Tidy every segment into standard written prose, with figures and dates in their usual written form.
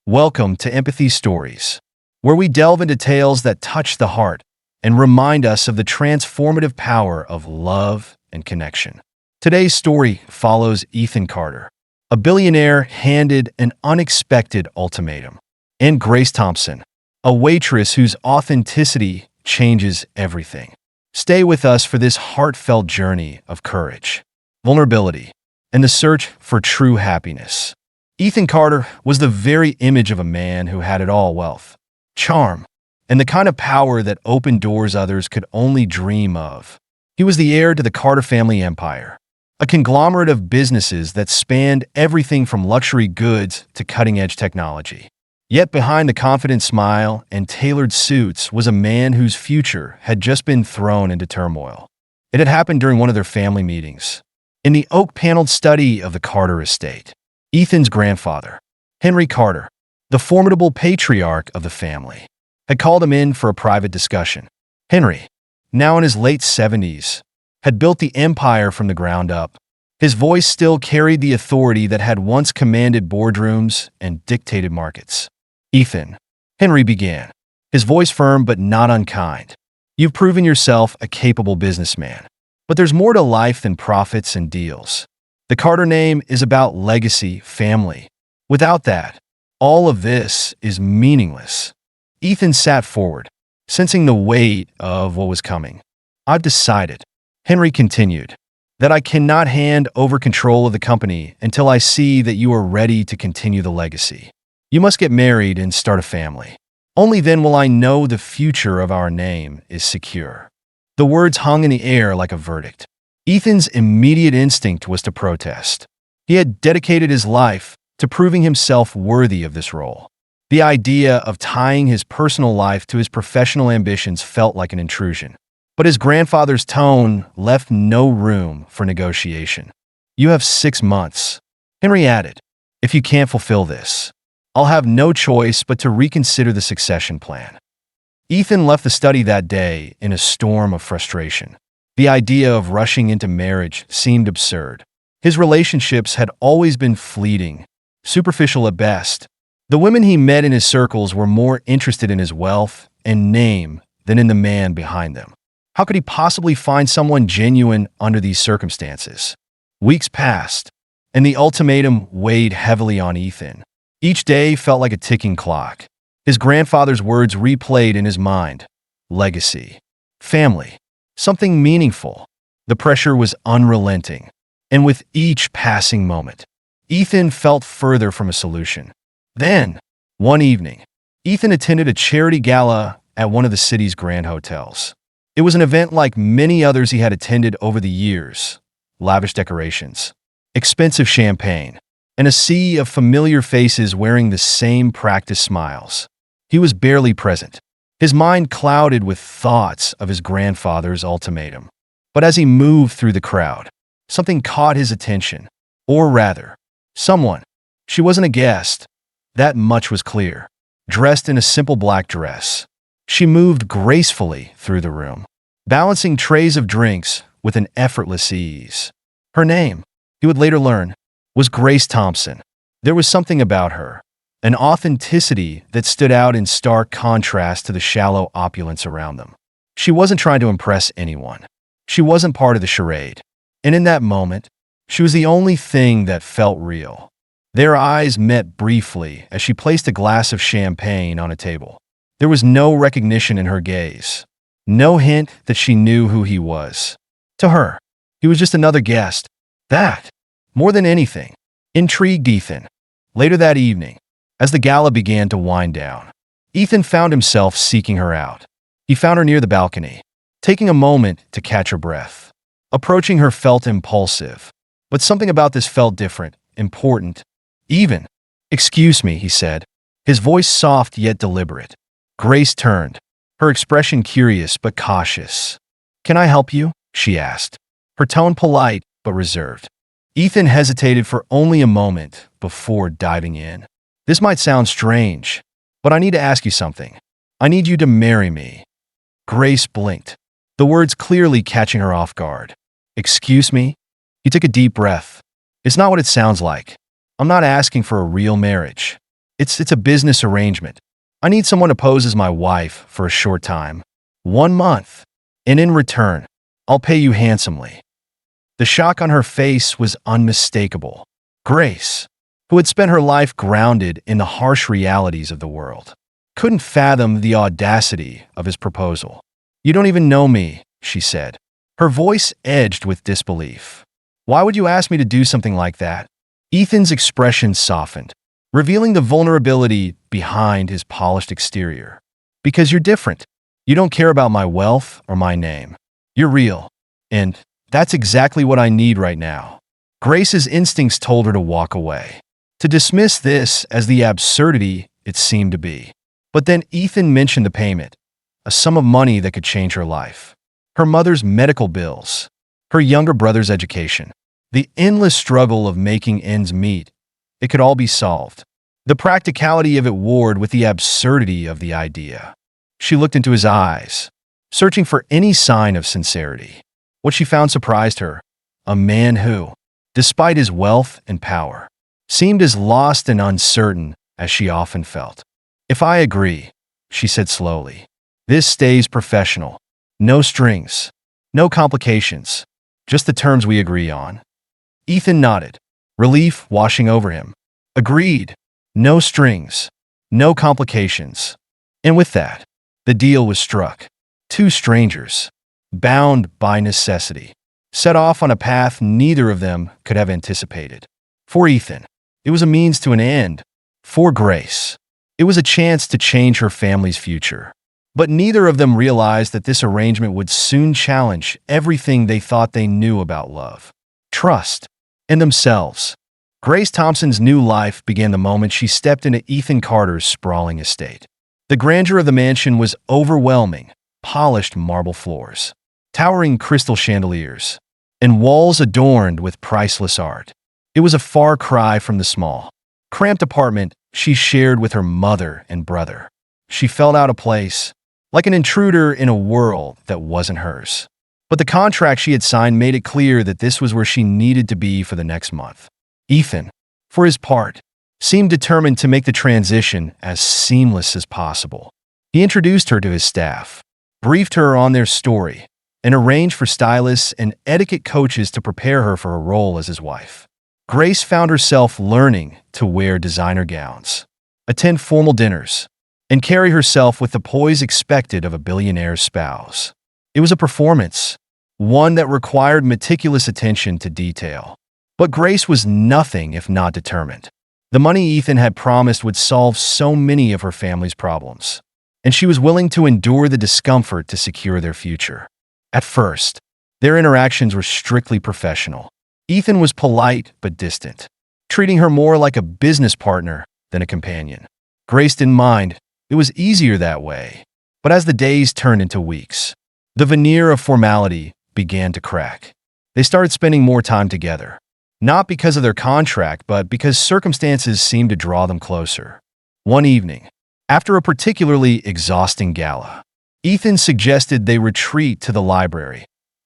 Welcome to Empathy Stories, where we delve into tales that touch the heart and remind us of the transformative power of love and connection. Today's story follows Ethan Carter, a billionaire handed an unexpected ultimatum, and Grace Thompson, a waitress whose authenticity changes everything. Stay with us for this heartfelt journey of courage, vulnerability, and the search for true happiness. Ethan Carter was the very image of a man who had it all: wealth, charm, and the kind of power that opened doors others could only dream of. He was the heir to the Carter family empire, a conglomerate of businesses that spanned everything from luxury goods to cutting-edge technology. Yet behind the confident smile and tailored suits was a man whose future had just been thrown into turmoil. It had happened during one of their family meetings. In the oak-paneled study of the Carter estate, Ethan's grandfather, Henry Carter, the formidable patriarch of the family, had called him in for a private discussion. Henry, now in his late 70s, had built the empire from the ground up. His voice still carried the authority that had once commanded boardrooms and dictated markets. "Ethan," Henry began, his voice firm but not unkind, "you've proven yourself a capable businessman. But there's more to life than profits and deals. The Carter name is about legacy, family. Without that, all of this is meaningless." Ethan sat forward, sensing the weight of what was coming. "I've decided," Henry continued, "that I cannot hand over control of the company until I see that you are ready to continue the legacy. You must get married and start a family. Only then will I know the future of our name is secure." The words hung in the air like a verdict. Ethan's immediate instinct was to protest. He had dedicated his life to proving himself worthy of this role. The idea of tying his personal life to his professional ambitions felt like an intrusion. But his grandfather's tone left no room for negotiation. "You have 6 months," Henry added. "If you can't fulfill this, I'll have no choice but to reconsider the succession plan." Ethan left the study that day in a storm of frustration. The idea of rushing into marriage seemed absurd. His relationships had always been fleeting, superficial at best. The women he met in his circles were more interested in his wealth and name than in the man behind them. How could he possibly find someone genuine under these circumstances? Weeks passed, and the ultimatum weighed heavily on Ethan. Each day felt like a ticking clock. His grandfather's words replayed in his mind: legacy, family, something meaningful. The pressure was unrelenting, and with each passing moment, Ethan felt further from a solution. Then, one evening, Ethan attended a charity gala at one of the city's grand hotels. It was an event like many others he had attended over the years: lavish decorations, expensive champagne, and a sea of familiar faces wearing the same practiced smiles. He was barely present, his mind clouded with thoughts of his grandfather's ultimatum. But as he moved through the crowd, something caught his attention. Or rather, someone. She wasn't a guest. That much was clear. Dressed in a simple black dress, she moved gracefully through the room, balancing trays of drinks with an effortless ease. Her name, he would later learn, was Grace Thompson. There was something about her, an authenticity that stood out in stark contrast to the shallow opulence around them. She wasn't trying to impress anyone. She wasn't part of the charade. And in that moment, she was the only thing that felt real. Their eyes met briefly as she placed a glass of champagne on a table. There was no recognition in her gaze, no hint that she knew who he was. To her, he was just another guest. That, more than anything, intrigued Ethan. Later that evening, as the gala began to wind down, Ethan found himself seeking her out. He found her near the balcony, taking a moment to catch her breath. Approaching her felt impulsive, but something about this felt different, important, even. "Excuse me," he said, his voice soft yet deliberate. Grace turned, her expression curious but cautious. "Can I help you?" she asked, her tone polite but reserved. Ethan hesitated for only a moment before diving in. "This might sound strange, but I need to ask you something. I need you to marry me." Grace blinked, the words clearly catching her off guard. "Excuse me?" He took a deep breath. "It's not what it sounds like. I'm not asking for a real marriage. It's a business arrangement. I need someone to pose as my wife for a short time. 1 month. And in return, I'll pay you handsomely." The shock on her face was unmistakable. Grace, who had spent her life grounded in the harsh realities of the world, couldn't fathom the audacity of his proposal. "You don't even know me," she said, her voice edged with disbelief. "Why would you ask me to do something like that?" Ethan's expression softened, revealing the vulnerability behind his polished exterior. "Because you're different. You don't care about my wealth or my name. You're real. And that's exactly what I need right now." Grace's instincts told her to walk away, to dismiss this as the absurdity it seemed to be. But then Ethan mentioned the payment, a sum of money that could change her life. Her mother's medical bills, her younger brother's education, the endless struggle of making ends meet. It could all be solved. The practicality of it warred with the absurdity of the idea. She looked into his eyes, searching for any sign of sincerity. What she found surprised her. A man who, despite his wealth and power, seemed as lost and uncertain as she often felt. "If I agree," she said slowly, "this stays professional. No strings, no complications, just the terms we agree on." Ethan nodded, relief washing over him. Agreed. No strings, no complications. And with that, the deal was struck. Two strangers, bound by necessity, set off on a path neither of them could have anticipated. For Ethan, it was a means to an end. For Grace, it was a chance to change her family's future. But neither of them realized that this arrangement would soon challenge everything they thought they knew about love, trust, and themselves. Grace Thompson's new life began the moment she stepped into Ethan Carter's sprawling estate. The grandeur of the mansion was overwhelming: polished marble floors, towering crystal chandeliers, and walls adorned with priceless art. It was a far cry from the small, cramped apartment she shared with her mother and brother. She felt out of place, like an intruder in a world that wasn't hers. But the contract she had signed made it clear that this was where she needed to be for the next month. Ethan, for his part, seemed determined to make the transition as seamless as possible. He introduced her to his staff, briefed her on their story, and arranged for stylists and etiquette coaches to prepare her for a role as his wife. Grace found herself learning to wear designer gowns, attend formal dinners, and carry herself with the poise expected of a billionaire's spouse. It was a performance, one that required meticulous attention to detail. But Grace was nothing if not determined. The money Ethan had promised would solve so many of her family's problems, and she was willing to endure the discomfort to secure their future. At first, their interactions were strictly professional. Ethan was polite but distant, treating her more like a business partner than a companion. Grace didn't mind. It was easier that way. But as the days turned into weeks, the veneer of formality began to crack. They started spending more time together, not because of their contract, but because circumstances seemed to draw them closer. One evening, after a particularly exhausting gala, Ethan suggested they retreat to the library,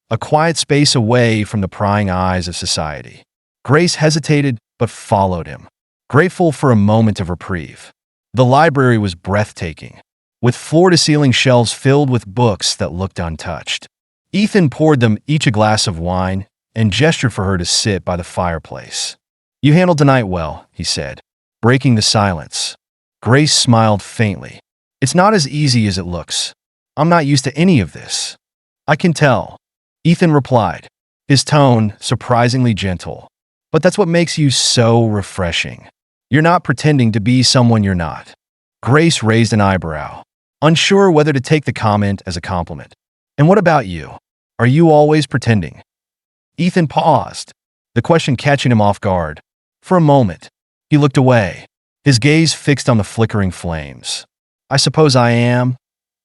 a quiet space away from the prying eyes of society. Grace hesitated but followed him, grateful for a moment of reprieve. The library was breathtaking, with floor-to-ceiling shelves filled with books that looked untouched. Ethan poured them each a glass of wine and gestured for her to sit by the fireplace. "You handled tonight well," he said, breaking the silence. Grace smiled faintly. "It's not as easy as it looks. I'm not used to any of this." "I can tell," Ethan replied, his tone surprisingly gentle. "But that's what makes you so refreshing. You're not pretending to be someone you're not." Grace raised an eyebrow, unsure whether to take the comment as a compliment. "And what about you? Are you always pretending?" Ethan paused, the question catching him off guard. For a moment, he looked away, his gaze fixed on the flickering flames. "I suppose I am,"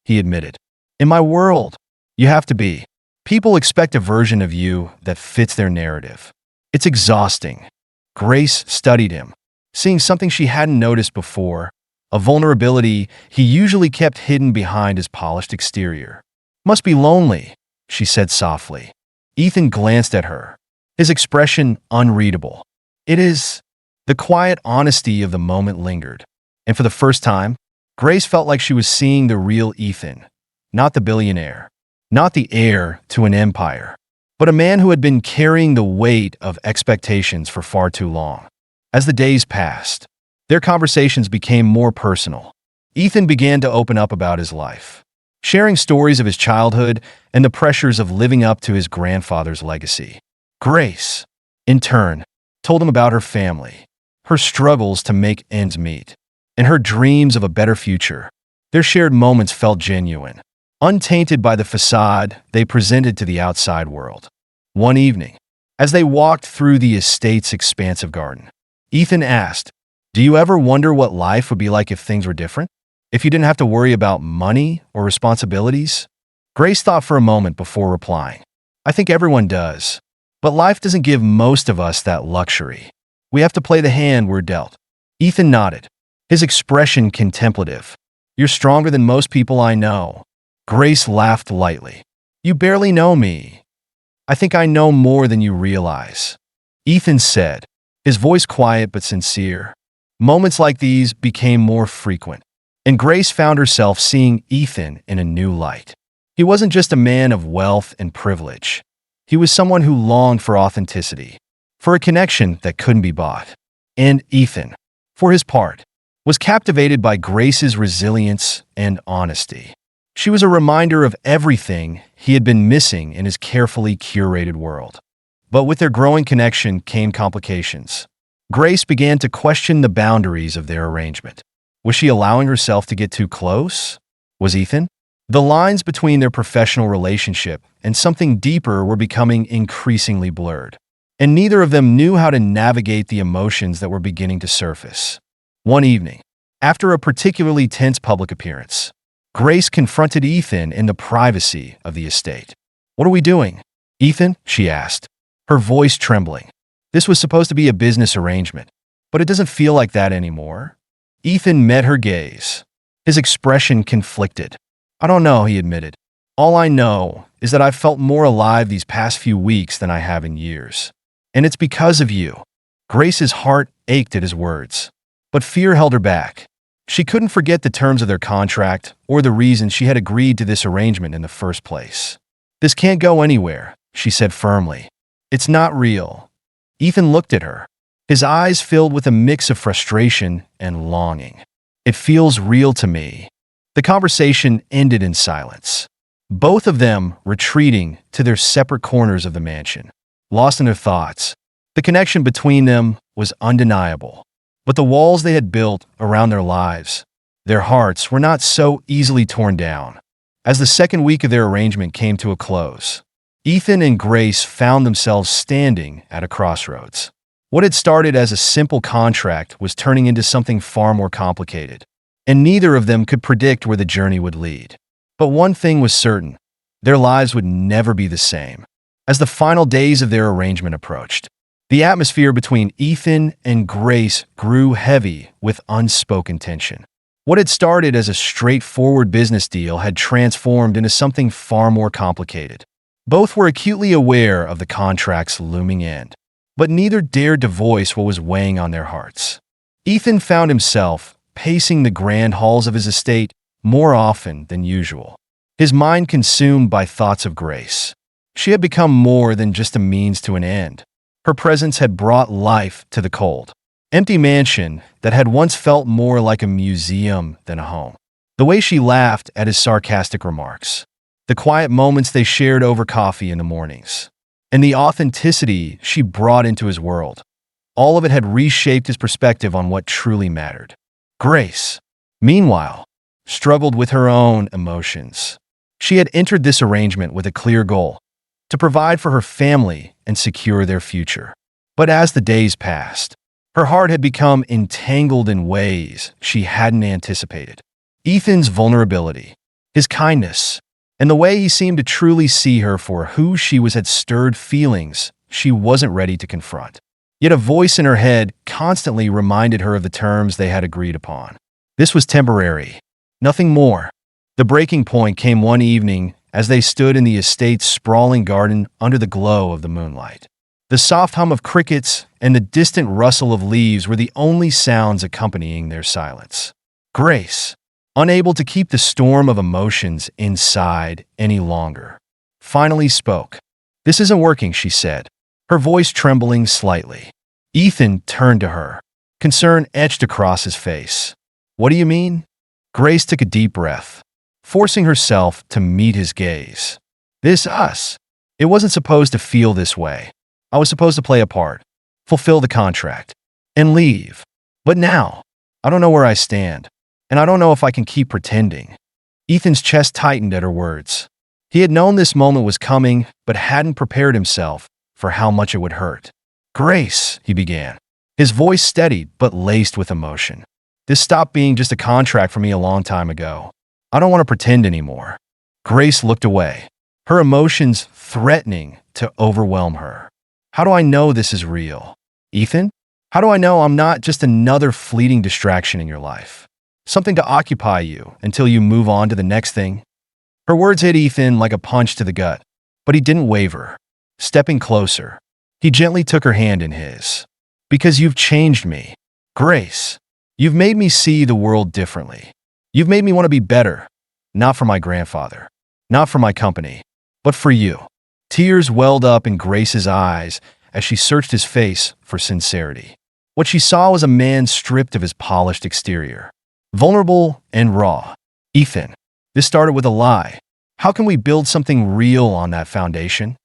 he admitted. "In my world, you have to be. People expect a version of you that fits their narrative. It's exhausting." Grace studied him, seeing something she hadn't noticed before, a vulnerability he usually kept hidden behind his polished exterior. "Must be lonely," she said softly. Ethan glanced at her, his expression unreadable. "It is." The quiet honesty of the moment lingered. And for the first time, Grace felt like she was seeing the real Ethan, not the billionaire, not the heir to an empire, but a man who had been carrying the weight of expectations for far too long. As the days passed, their conversations became more personal. Ethan began to open up about his life, sharing stories of his childhood and the pressures of living up to his grandfather's legacy. Grace, in turn, told him about her family, her struggles to make ends meet, and her dreams of a better future. Their shared moments felt genuine, untainted by the facade they presented to the outside world. One evening, as they walked through the estate's expansive garden, Ethan asked, "Do you ever wonder what life would be like if things were different? If you didn't have to worry about money or responsibilities?" Grace thought for a moment before replying, "I think everyone does, but life doesn't give most of us that luxury. We have to play the hand we're dealt." Ethan nodded, his expression contemplative. "You're stronger than most people I know." Grace laughed lightly. "You barely know me. I think I know more than you realize," Ethan said, his voice quiet but sincere. Moments like these became more frequent, and Grace found herself seeing Ethan in a new light. He wasn't just a man of wealth and privilege. He was someone who longed for authenticity, for a connection that couldn't be bought. And Ethan, for his part, was captivated by Grace's resilience and honesty. She was a reminder of everything he had been missing in his carefully curated world. But with their growing connection came complications. Grace began to question the boundaries of their arrangement. Was she allowing herself to get too close? Was Ethan? The lines between their professional relationship and something deeper were becoming increasingly blurred, and neither of them knew how to navigate the emotions that were beginning to surface. One evening, after a particularly tense public appearance, Grace confronted Ethan in the privacy of the estate. "What are we doing, Ethan?" she asked, her voice trembling. "This was supposed to be a business arrangement, but it doesn't feel like that anymore." Ethan met her gaze, his expression conflicted. "I don't know," he admitted. "All I know is that I've felt more alive these past few weeks than I have in years. And it's because of you." Grace's heart ached at his words, but fear held her back. She couldn't forget the terms of their contract or the reason she had agreed to this arrangement in the first place. "This can't go anywhere," she said firmly. "It's not real." Ethan looked at her, his eyes filled with a mix of frustration and longing. "It feels real to me." The conversation ended in silence, both of them retreating to their separate corners of the mansion, lost in their thoughts. The connection between them was undeniable, but the walls they had built around their lives, their hearts, were not so easily torn down. As the second week of their arrangement came to a close, Ethan and Grace found themselves standing at a crossroads. What had started as a simple contract was turning into something far more complicated, and neither of them could predict where the journey would lead. But one thing was certain: their lives would never be the same. As the final days of their arrangement approached, the atmosphere between Ethan and Grace grew heavy with unspoken tension. What had started as a straightforward business deal had transformed into something far more complicated. Both were acutely aware of the contract's looming end, but neither dared to voice what was weighing on their hearts. Ethan found himself pacing the grand halls of his estate more often than usual, his mind consumed by thoughts of Grace. She had become more than just a means to an end. Her presence had brought life to the cold, empty mansion that had once felt more like a museum than a home. The way she laughed at his sarcastic remarks, the quiet moments they shared over coffee in the mornings, and the authenticity she brought into his world, all of it had reshaped his perspective on what truly mattered. Grace, meanwhile, struggled with her own emotions. She had entered this arrangement with a clear goal: to provide for her family and secure their future. But as the days passed, her heart had become entangled in ways she hadn't anticipated. Ethan's vulnerability, his kindness, and the way he seemed to truly see her for who she was had stirred feelings she wasn't ready to confront. Yet a voice in her head constantly reminded her of the terms they had agreed upon. This was temporary, nothing more. The breaking point came one evening as they stood in the estate's sprawling garden under the glow of the moonlight. The soft hum of crickets and the distant rustle of leaves were the only sounds accompanying their silence. Grace, unable to keep the storm of emotions inside any longer, finally spoke. "This isn't working," she said, her voice trembling slightly. Ethan turned to her, concern etched across his face. "What do you mean?" Grace took a deep breath, forcing herself to meet his gaze. "This us. It wasn't supposed to feel this way. I was supposed to play a part, fulfill the contract, and leave. But now, I don't know where I stand, and I don't know if I can keep pretending." Ethan's chest tightened at her words. He had known this moment was coming, but hadn't prepared himself for how much it would hurt. "Grace," he began, his voice steadied but laced with emotion. "This stopped being just a contract for me a long time ago. I don't want to pretend anymore." Grace looked away, her emotions threatening to overwhelm her. "How do I know this is real? Ethan? How do I know I'm not just another fleeting distraction in your life? Something to occupy you until you move on to the next thing?" Her words hit Ethan like a punch to the gut, but he didn't waver. Stepping closer, he gently took her hand in his. "Because you've changed me, Grace. You've made me see the world differently. You've made me want to be better, not for my grandfather, not for my company, but for you." Tears welled up in Grace's eyes as she searched his face for sincerity. What she saw was a man stripped of his polished exterior, vulnerable and raw. "Ethan, this started with a lie. How can we build something real on that foundation?"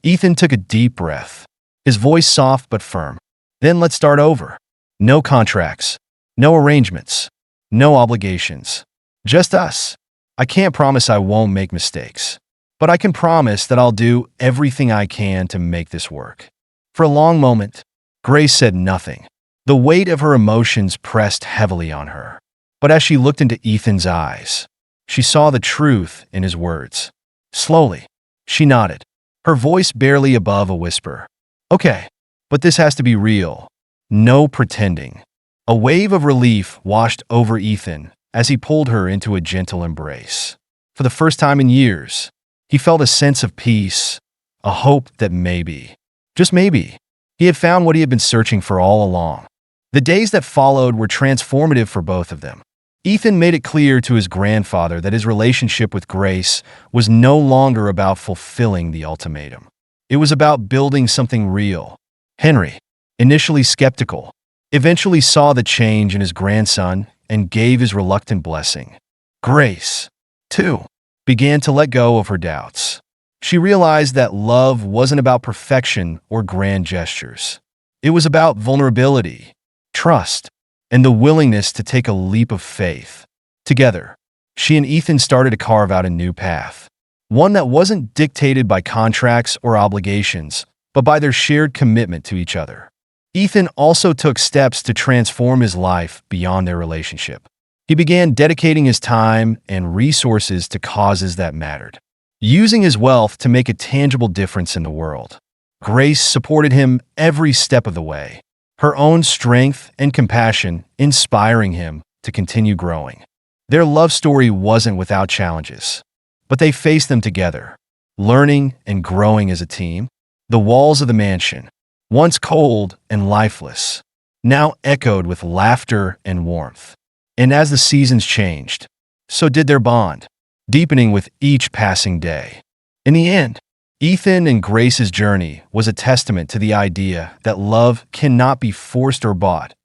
Ethan took a deep breath, his voice soft but firm. "Then let's start over. No contracts, no arrangements, no obligations. Just us. I can't promise I won't make mistakes, but I can promise that I'll do everything I can to make this work." For a long moment, Grace said nothing. The weight of her emotions pressed heavily on her. But as she looked into Ethan's eyes, she saw the truth in his words. Slowly, she nodded, her voice barely above a whisper. "Okay, but this has to be real. No pretending." A wave of relief washed over Ethan as he pulled her into a gentle embrace. For the first time in years, he felt a sense of peace, a hope that maybe, just maybe, he had found what he had been searching for all along. The days that followed were transformative for both of them. Ethan made it clear to his grandfather that his relationship with Grace was no longer about fulfilling the ultimatum. It was about building something real. Henry, initially skeptical, eventually saw the change in his grandson and gave his reluctant blessing. Grace, too, began to let go of her doubts. She realized that love wasn't about perfection or grand gestures. It was about vulnerability, trust, and the willingness to take a leap of faith. Together, she and Ethan started to carve out a new path, one that wasn't dictated by contracts or obligations, but by their shared commitment to each other. Ethan also took steps to transform his life beyond their relationship. He began dedicating his time and resources to causes that mattered, using his wealth to make a tangible difference in the world. Grace supported him every step of the way, her own strength and compassion inspiring him to continue growing. Their love story wasn't without challenges, but they faced them together, learning and growing as a team. The walls of the mansion, once cold and lifeless, now echoed with laughter and warmth. And as the seasons changed, so did their bond, deepening with each passing day. In the end, Ethan and Grace's journey was a testament to the idea that love cannot be forced or bought.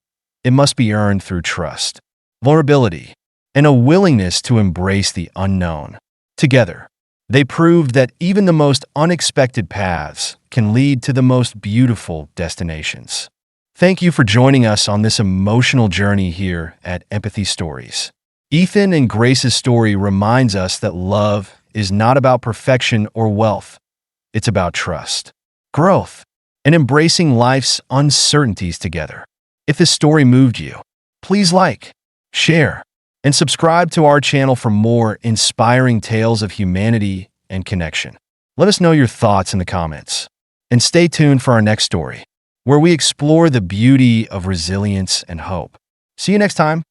It must be earned through trust, vulnerability, and a willingness to embrace the unknown. Together, they proved that even the most unexpected paths can lead to the most beautiful destinations. Thank you for joining us on this emotional journey here at Empathy Stories. Ethan and Grace's story reminds us that love is not about perfection or wealth. It's about trust, growth, and embracing life's uncertainties together. If this story moved you, please like, share, and subscribe to our channel for more inspiring tales of humanity and connection. Let us know your thoughts in the comments. And stay tuned for our next story, where we explore the beauty of resilience and hope. See you next time.